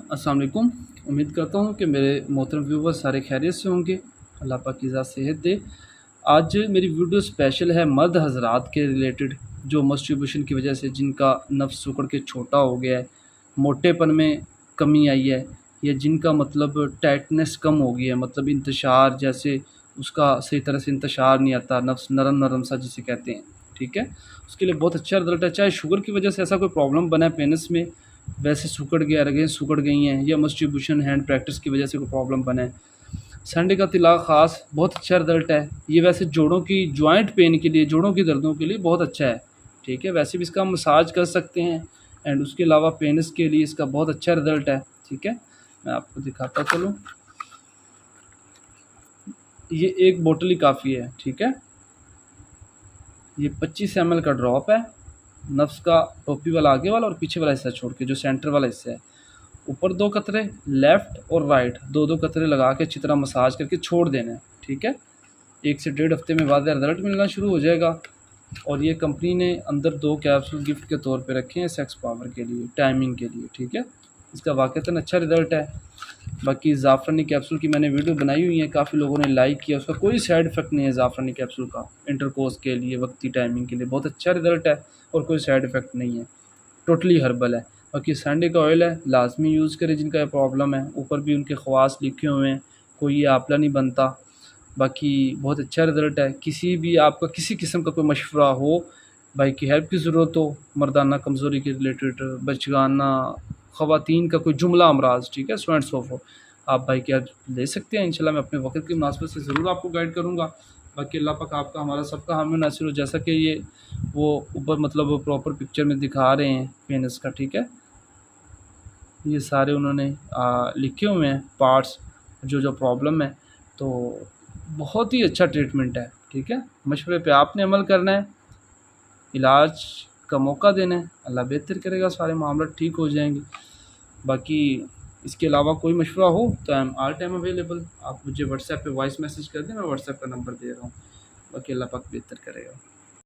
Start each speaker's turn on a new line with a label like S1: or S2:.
S1: अस्सलाम वालेकुम। उम्मीद करता हूँ कि मेरे मोहतरम व्यूवर्स सारे खैरियत से होंगे। अल्लाह पाक की ज़ात सेहत दे। आज मेरी वीडियो स्पेशल है मर्द हज़रात के रिलेटेड, जो मस्टरबेशन की वजह से जिनका नफ्स सिकुड़ के छोटा हो गया है, मोटेपन में कमी आई है, या जिनका मतलब टाइटनेस कम हो गई है, मतलब इंतशार जैसे उसका सही तरह से इंतशार नहीं आता, नफ्स नरम नरम सा जिसे कहते हैं, ठीक है। उसके लिए बहुत अच्छा रिज़ल्ट है। चाहे शुगर की वजह से ऐसा कोई प्रॉब्लम बना है पेनिस में, वैसे सिकुड़ गया, रगें सिकुड़ गई हैं, या मस्टरबेशन हैंड प्रैक्टिस की वजह से कोई प्रॉब्लम बना है, संडे का तिला ख़ास बहुत अच्छा रिज़ल्ट है। ये वैसे जोड़ों की जॉइंट पेन के लिए, जोड़ों की दर्दों के लिए बहुत अच्छा है, ठीक है। वैसे भी इसका हम मसाज कर सकते हैं, एंड उसके अलावा पेनिस के लिए इसका बहुत अच्छा रिज़ल्ट है, ठीक है। मैं आपको दिखाता चलूँ, ये एक बोतल ही काफ़ी है, ठीक है। ये 25 ml का ड्रॉप है, नफ्स का टोपी वाला आगे वाला और पीछे वाला हिस्सा छोड़ के, जो सेंटर वाला हिस्सा है, ऊपर 2 कतरे, लेफ़्ट और राइट 2-2 कतरे लगा के अच्छी तरह मसाज करके छोड़ देना है, ठीक है। 1 से 1.5 हफ्ते में बाद रिज़ल्ट मिलना शुरू हो जाएगा। और ये कंपनी ने अंदर 2 कैप्सूल गिफ्ट के तौर पे रखे हैं सेक्स पावर के लिए, टाइमिंग के लिए, ठीक है। इसका वाक़ईतन अच्छा रिज़ल्ट है। बाकी ज़ाफ़रानी कैप्सूल की मैंने वीडियो बनाई हुई है, काफ़ी लोगों ने लाइक किया। उसका कोई साइड इफ़ेक्ट नहीं है ज़ाफ़रानी कैप्सूल का, इंटरकोर्स के लिए, वक्ती टाइमिंग के लिए बहुत अच्छा रिज़ल्ट है और कोई साइड इफ़ेक्ट नहीं है, टोटली हर्बल है। बाकी संडे का ऑयल है, लाज़मी यूज़ करें जिनका ये प्रॉब्लम है। ऊपर भी उनके ख़वास लिखे हुए हैं, कोई ये आंवला नहीं बनता। बाकी बहुत अच्छा रिज़ल्ट है। किसी भी आपका किसी किस्म का कोई मशवरा हो, भाई की हेल्प की ज़रूरत हो, मर्दाना कमज़ोरी के रिलेटेड, बचगाना, ख़वातीन का कोई जुमला अमराज़, ठीक है, सो एंड सो फोर्थ, आप भाई की हेल्प ले सकते हैं। इंशाल्लाह मैं अपने वक़्त की मुनासिबत से ज़रूर आपको गाइड करूँगा। बाकी अल्लाह पाक आपका हमारा सबका हामी और नासिर हो। जैसा कि ये वो ऊपर मतलब वो प्रॉपर पिक्चर में दिखा रहे हैं पेनिस का, ठीक है। ये सारे उन्होंने लिखे हुए हैं पार्ट्स, जो प्रॉब्लम है। तो बहुत ही अच्छा ट्रीटमेंट है, ठीक है। मशवरे पे आपने अमल करना है, इलाज का मौका देना है, अल्लाह बेहतर करेगा, सारे मामला ठीक हो जाएंगे। बाकी इसके अलावा कोई मशवरा हो तो I am all time available. आप मुझे व्हाट्सएप पे वॉइस मैसेज कर दें, मैं व्हाट्सएप का नंबर दे रहा हूँ। बाकी अल्लाह पाक बेहतर करेगा।